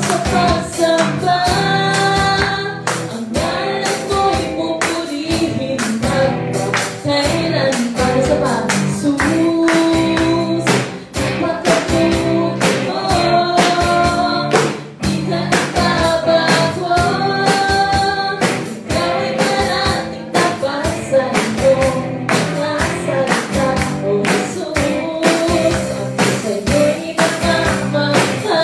sa pagsamba. Ang ngalan mo'y pupurihin magpakailan para sa pagsus. Makabuti mo, di ka nagbabago. Ikaw ay parating tapat sa iyong mga salita, O Jesus. Ako sa'yo'y namamangha.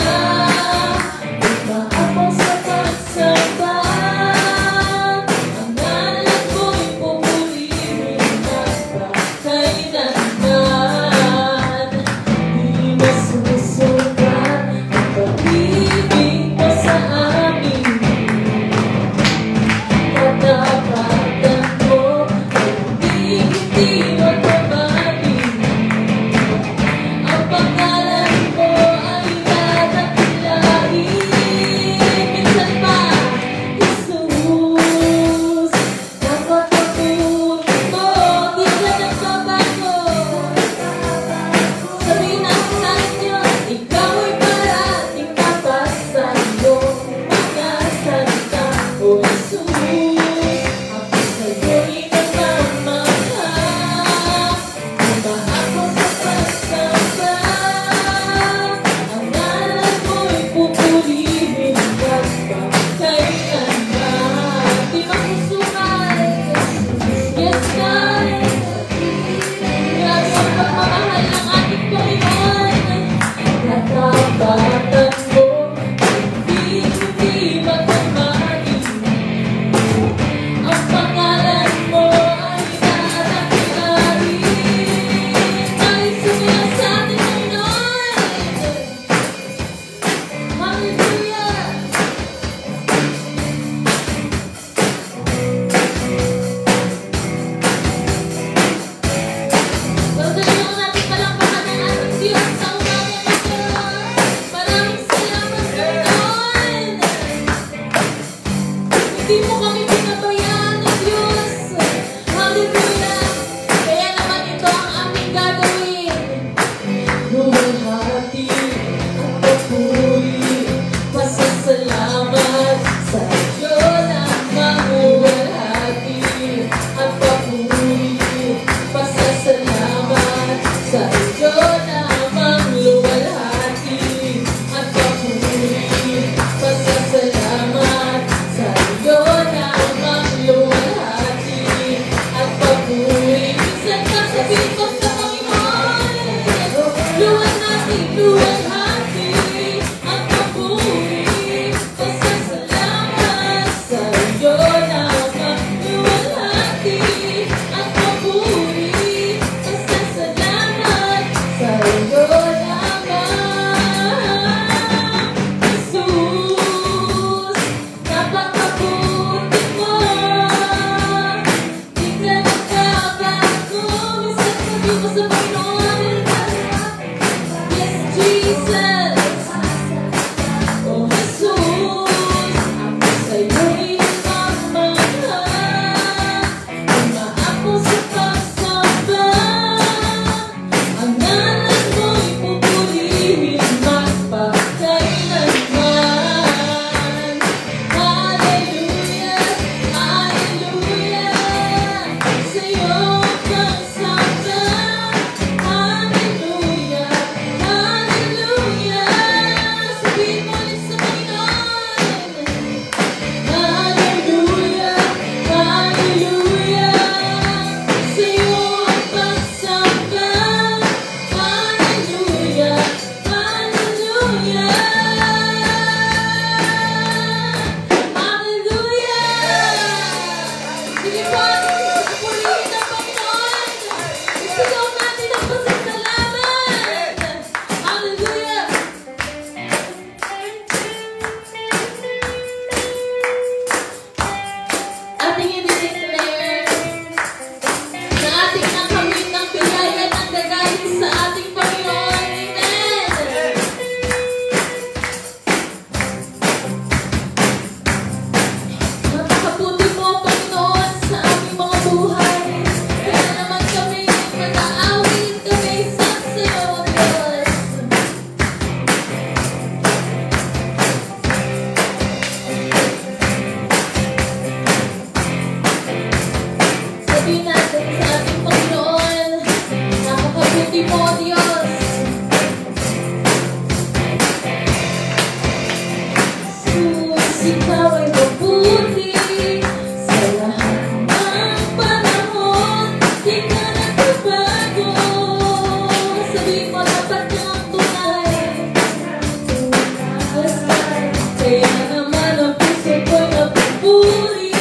Kaya naman ang puso ko'y napupuri.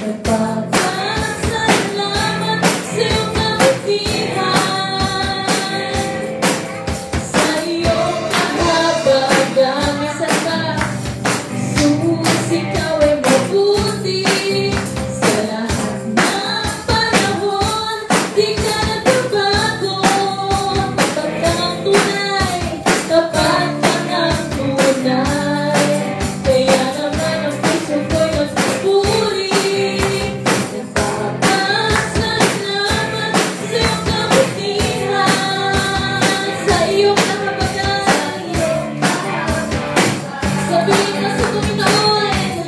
Nagpapasalamat sa iyong kabutihan, sa iyong kahabagan. Minsan ba, Jesus, ikaw ay mabuti. Sa lahat ng panahon, di ka nagbabago. Tapat kang tunay, tapat kang tunay. Kaya naman ang puso ko'y nagpupuri. Nagpapasalamat sa iyong kabutihan, sa iyong kahabagan. Sabihin mo sa Panginoon,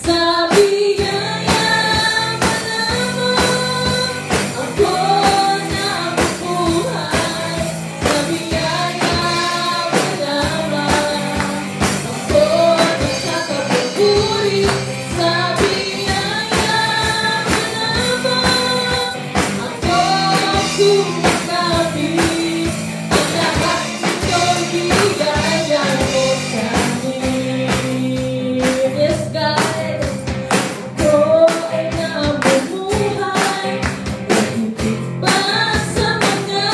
sa biyaya malamang ako nabubuhay. Sa biyaya malamang ako nagkakapupuri. Sa biyaya malamang ako kumakapit. Ang lahat nito'y biyaya mo sa amin. Yes, God, ako ay nabubuhay. Higit pa sa mga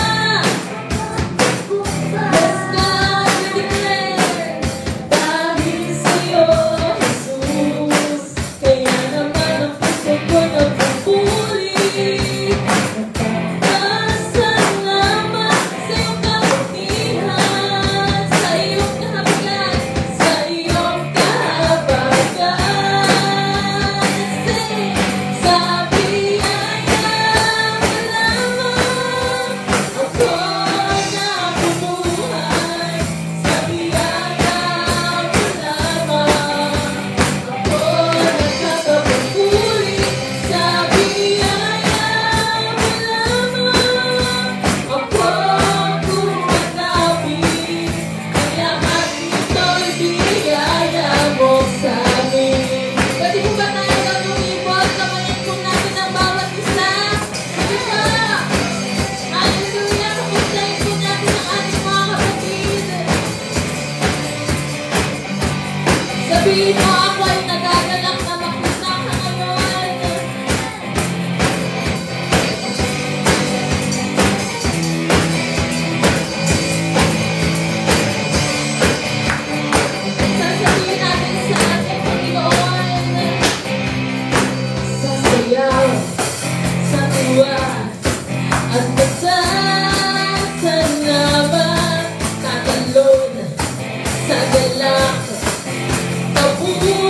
yes, God, we declare, dahil sa'yo, Jesus. Kaya naman ang puso ko'y nagpupuri. Nagpapasalamat sa iyong kabutihan, sa iyong kahabagan, sa iyong kahabagan. Sa biyaya malamang ako nabubuhay. Sa biyaya malamang ako nagkakapupuri. Sa biyaya malamang ako kumakapit. Ang lahat nito'y biyaya mo sa amin. Pwede po ba tayo lumibot? Kamayan po natin ang bawat isa. Sige pa! Hallelujah! Kapuntahin po natin ang ating mga kapatid. Sabihin mo, ako ay nagagalak na makusa ka ngayon. Sasabihin natin sa ating Panginoon, sasayaw sa tuwa at pasasalamat, tatalon sa galak, tabuhay.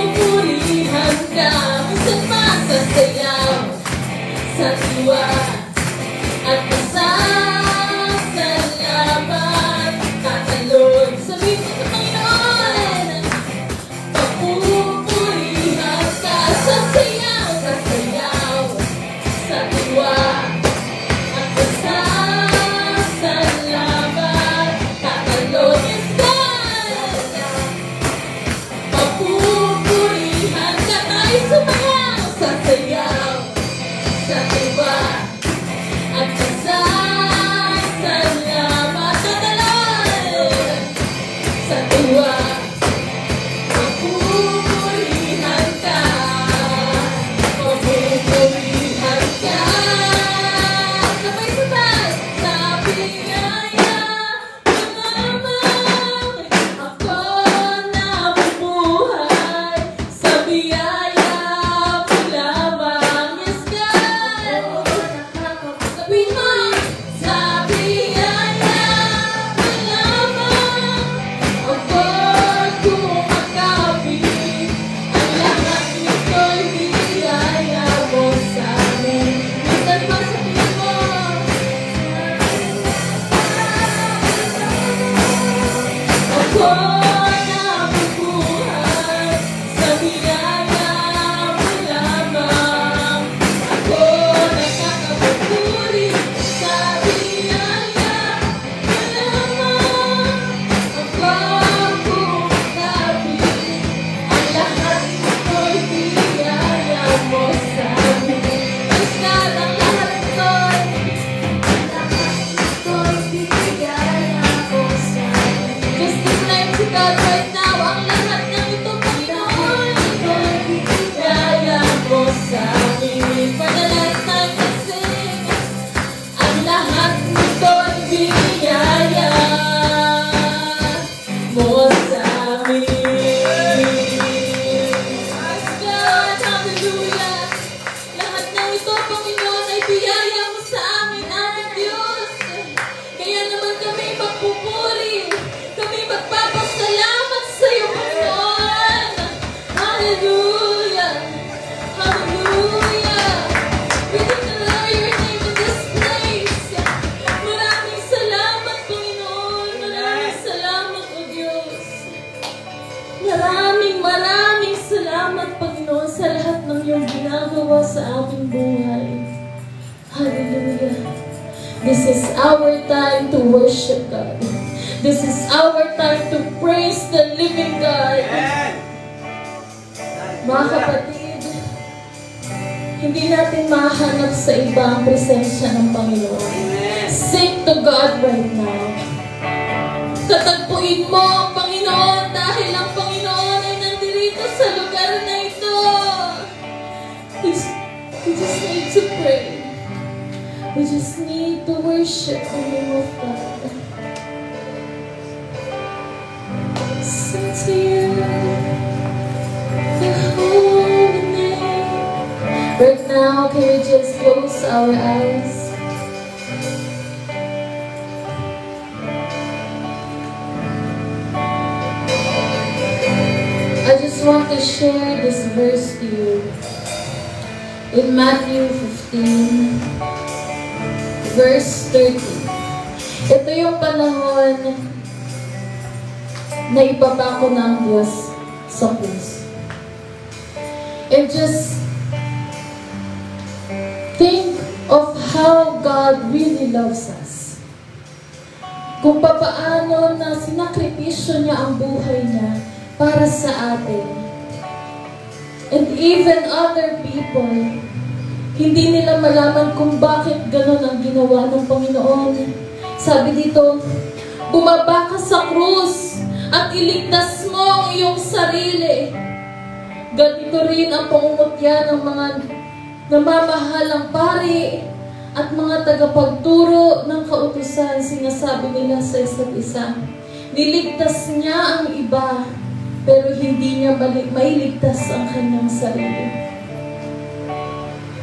Maraming salamat, Panginoon, sa lahat ng iyong ginagawa sa aming buhay. Hallelujah. This is our time to worship God. This is our time to praise the living God. Mga kapatid, hindi natin mahanap sa iba ang presensya ng Panginoon. Sing to God right now. Tatagpuin mo ang Panginoon dahil ang Panginoon ay nandito sa lugar na ito. We just need to pray. We just need to worship the name of God. Sing to you the holy name. Right now, can we just close our eyes? I just want to share this verse to you. In Matthew 15, verse 30. Ito yung panahon na ipapako ng Diyos sa puso. And just think of how God really loves us. Kung papaano na sinakripisyo niya ang buhay niya para sa atin. And even other people, hindi nila malaman kung bakit ganun ang ginawa ng Panginoon. Sabi dito, bumaba ka sa krus at iligtas mo ang iyong sarili. Ganito rin ang pangungutya ng mga namamahalang pari at mga tagapagturo ng kautusan. Sinasabi nila sa isa't isa, niligtas niya ang iba, pero hindi niya mailigtas ang kanyang sarili.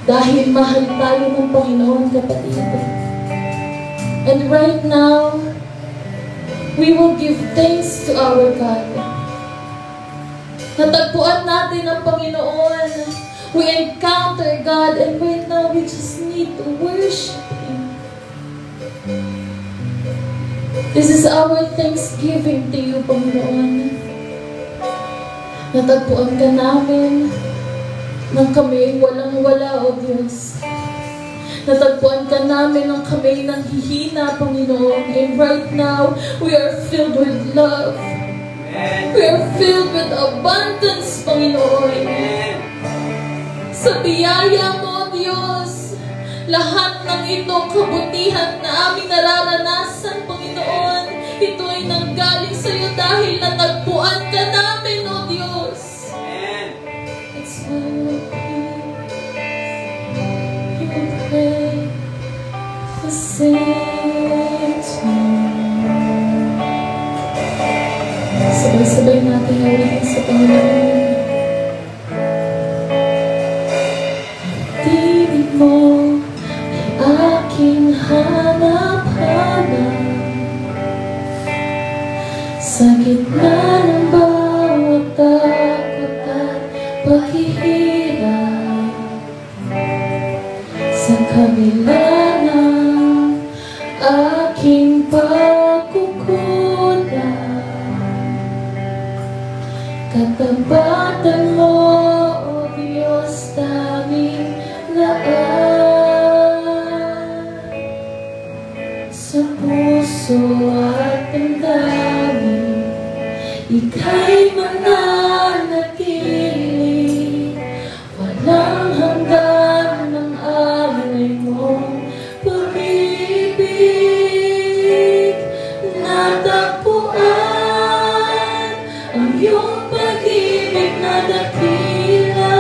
Dahil mahal tayo ng Panginoon, kapatid. And right now, we will give thanks to our God. Natagpuan natin ang Panginoon. We encounter God, and right now, we just need to worship Him. This is our thanksgiving to you, Panginoon. Natagpuan ka namin nang kami walang-wala, O Diyos. Natagpuan ka namin nang kami nanghihina, Panginoon. And right now, we are filled with love. We are filled with abundance, Panginoon. Sa biyaya mo, Diyos, lahat ng itong kabutihan na aming nararanasan, Panginoon, ito ay nanggaling sa iyo dahil natagpuan ka namin, O Diyos. It's all you pray the same time. Sabay-sabay natin awin sa Panginoon. Tinig mo ay aking hanap-hanap. Sa gitna ng bawat takot at paghihirap, sa kabila ng aking pagkukulang, katabatan mo, O Diyos, tanging laan sa puso at damdamin. Ika'y mananatili, walang hanggan ng alay mong pag-ibig. Natagpuan ang iyong pag-ibig na dakila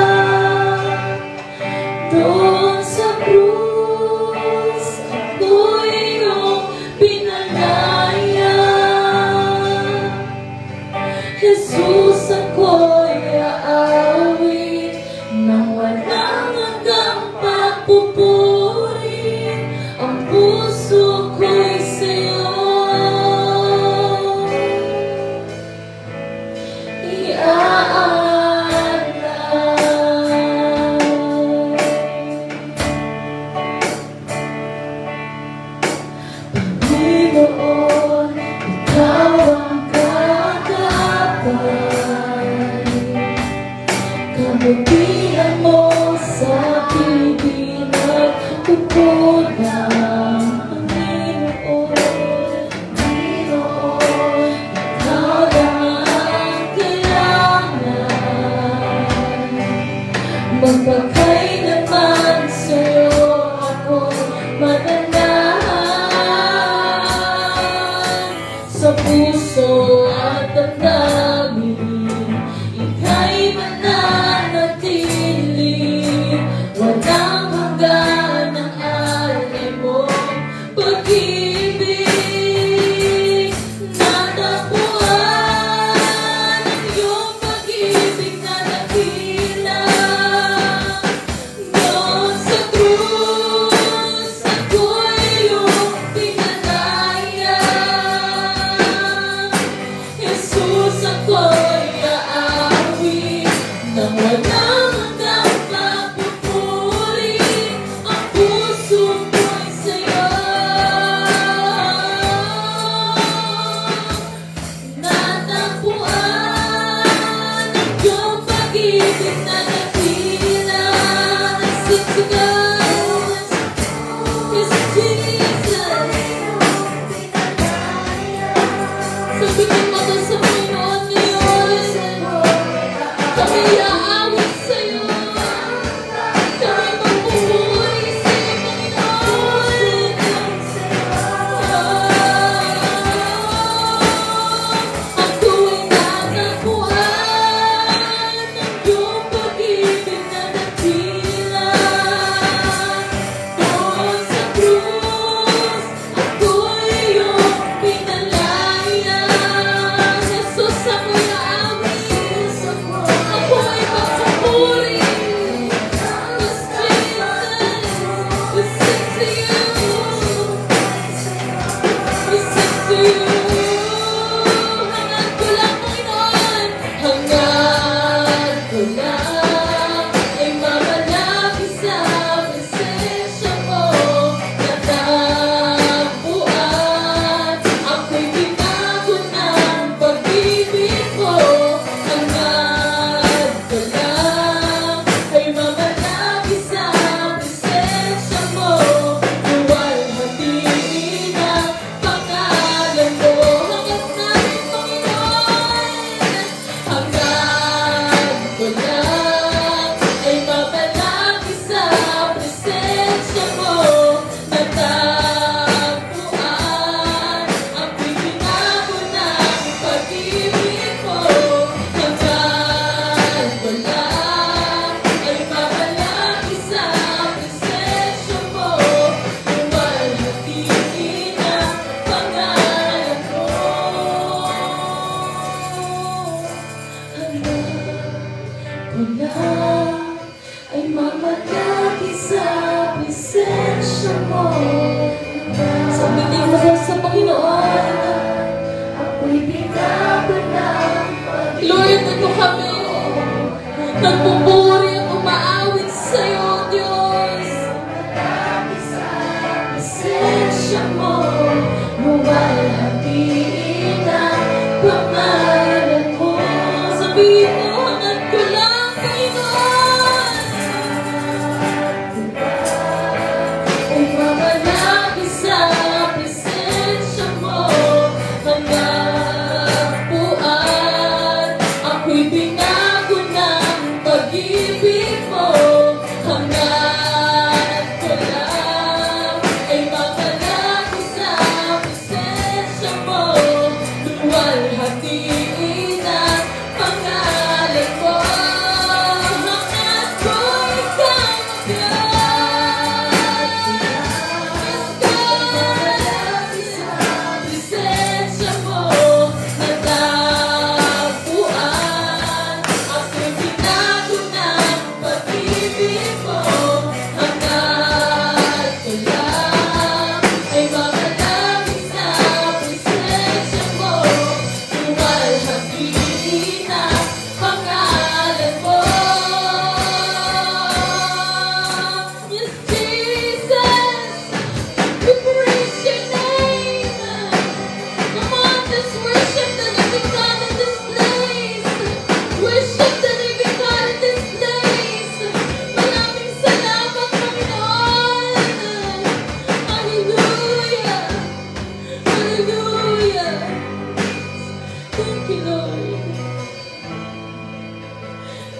doon sa krus. Ako'y iyong pinalaya, Jesus, ako'y aawit nang walang hanggang pagpupuri. Ang puso ko'y sa'yo Panginoon, ikaw ang katapat. kabutihan mo sa pibig at tupod ng Panginoon. Ikaw lang ang kailangan. Magpakailanman sa'yo ako matandaan. Sa puso at damdamin, ika'y mananatili. Walang hanggan ang alay mo pag-ibig. Natagpuan ang iyong pag-ibig na dakila. Doon sa krus, ako'y iyong pinalaya. Jesus, ako'y aawi nang walang hanggang pagpupuri. Ang puso ko'y sa'yo. Natagpuan ang iyong pag-ibig na dakila. Sing together, yes, Jesus. Sabihin mo to sa Panginoon ngayon. Kami aawit sa'yo. Kami magpupuri sa'yo, Panginoon. Ako'y natagpuan ng iyong pag-ibig na dakila. Doon sa krus, ako'y iyong pinalaya. Jesus, ako'y aawit. Ako'y magpupuri. Yes, Jesus. We sing to you. We sing to you. Hangad ko lang, Panginoon. Hangad ko lang ay mamalapit sa presensya mo. Natagpuan, ako'y binago ng pag-ibig mo. Hangad ko lang ay mamalapit sa presensya mo. Luwalhatiin ang pangalan mo. Hangad namin, Panginoon. Hangad ko lang ay mamalapit sa presensya mo. Natagpuan, ako'y binago ng pag-ibig mo. Hangad ko lang ay mamalapit sa presensya mo. Luwalhatiin ang pangalan mo. Hangad ko lang ay mamalapit sa presensya mo. Sabihin mo sa Panginoon. Ako'y binago ng pag-ibig. Lord, ito kami. Nagpupuri at umaawit sa'yo, Diyos. Mamalapit sa presensya mo. Luwalhatiin ang pangalan mo. Sabihin mo, hangad ko lang, Panginoon. Ay mamalapit sa presensya mo. Hangad puan, ako'y binago ng pag-ibig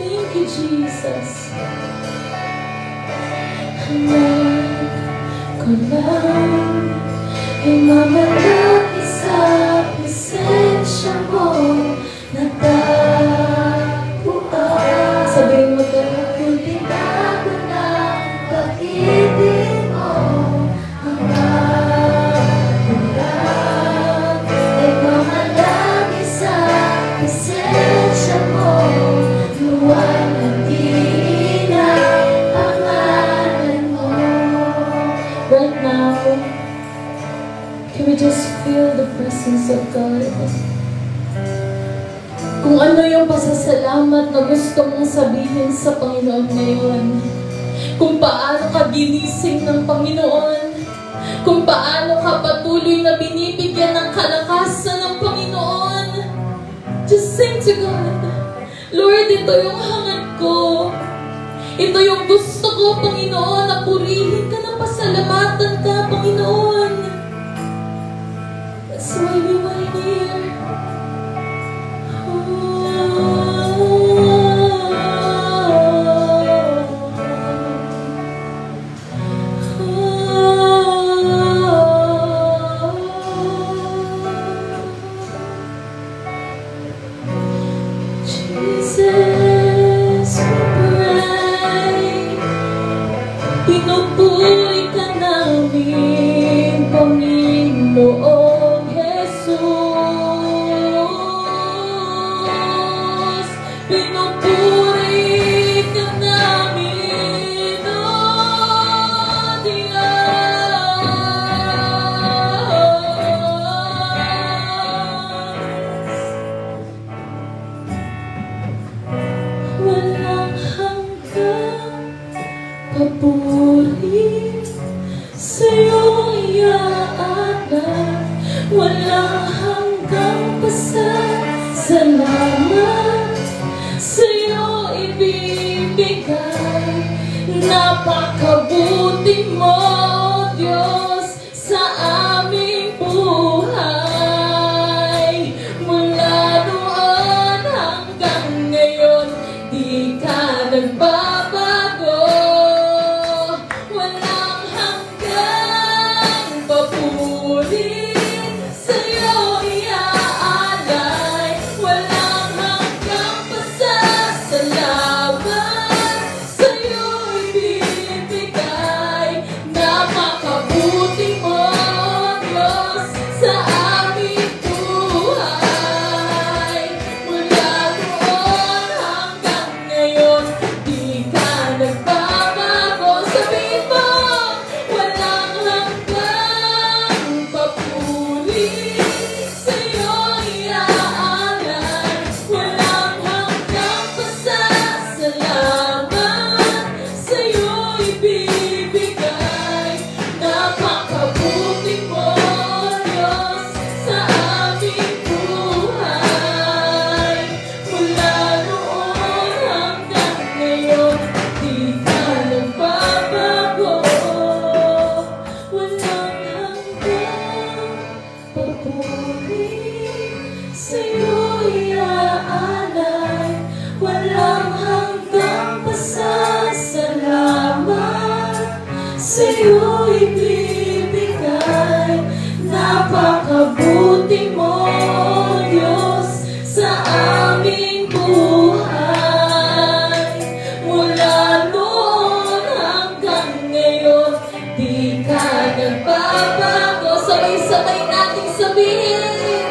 Thank you, Jesus. Hanap ko lang imamalaki sa presensya mo. Nagtapuan. Sabihin mo ka, kundi bago ng pag-ibig mo. Hanap ko lang imamalaki sa presensya mo. Luwag ng diin ang pangalan mo. Right now, can we just feel the presence of God? Kung ano yung pasasalamat na gusto mong sabihin sa Panginoon ngayon. Kung paano ka ginising ng Panginoon. Kung paano ka patuloy na binibigyan ng kalakasan ng Panginoon. Just sing to God. Lord, ito yung hangad ko. Ito yung gusto ko, Panginoon, na purihin ka, na pasalamatan ka, Panginoon. That's why we want to hear. Jesus, we pray. Pinupuri ka namin, Panginoong Jesus. Pinupuri ka namin, O Diyos. Walang hanggang papuri sa'yo iaanan. Walang hanggang pasasalamat sa'yo ibibigay. Napakabuti mo, Diyos, sa aming buhay. Mula noon hanggang ngayon, di ka nagbabago. Walang hanggang papuri sa'yo iaalay. Walang hanggang pasasalamat sa'yo ibibigay. Napakabuti mo, Diyos, sa aming buhay. Mula noon hanggang ngayon, di ka nagbabago. Sabihin mo, walang hanggang papuri sa'yo iaalay. Walang hanggang pasasalamat sa'yo ibibigay. Napakabuti mo, Diyos, sa aming buhay. Mula noon hanggang ngayon, di ka nagbabago. Walang hanggang papuri sa'yo iaalay. Walang hanggang pasasalamat sa'yo ibibigay. Napakabuti mo, Diyos, sa aming buhay. Mula noon hanggang ngayon, di ka nagbabago. Sabay-sabay nating sabihin.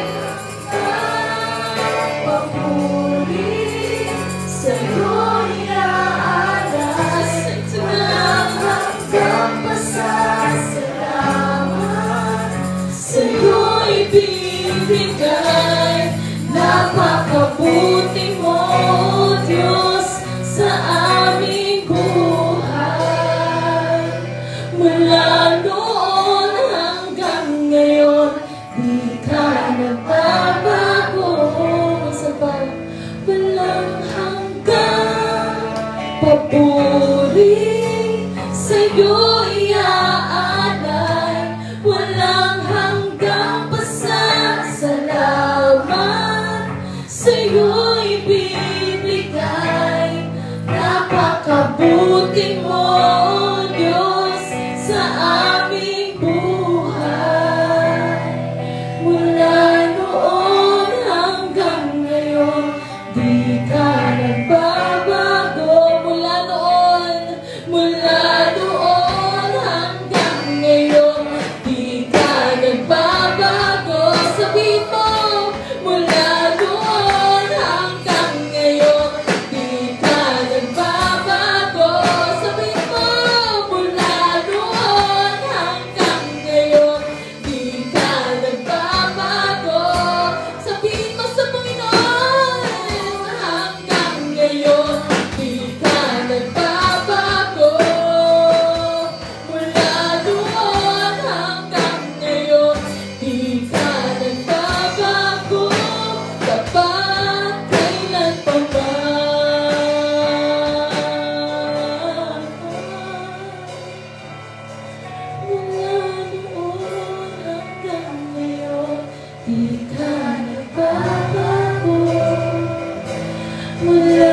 Papuri sa'yo iaalay. Walang hanggang pasasalamat sa'yo ibibigay. Napakabuti mo, Diyos, sa aming buhay. Mula noon hanggang ngayon, di ka nagbabago. Sa walang hanggang papuri sa'yo iaalay. Walang hanggang pasasalamat sa'yo ibibigay. Pag-abutin mo, Diyos, sa aming buhay. Mula noon hanggang ngayon, di ka nagbabago. Mula noon hanggang ngayon, di ka nagbabago. Sabihin mo, mula noon hanggang ngayon, di ka nagbabago. Sabihin mo, mula noon hanggang ngayon, di ka nagbabago. Sabihin mo sa Panginoon, hanggang ngayon, di ka nagbabago. Mula noon hanggang ngayon, di ka nagbabago. Kapag kailan pa man. Mula noon hanggang ngayon, di ka nagbabago. Mula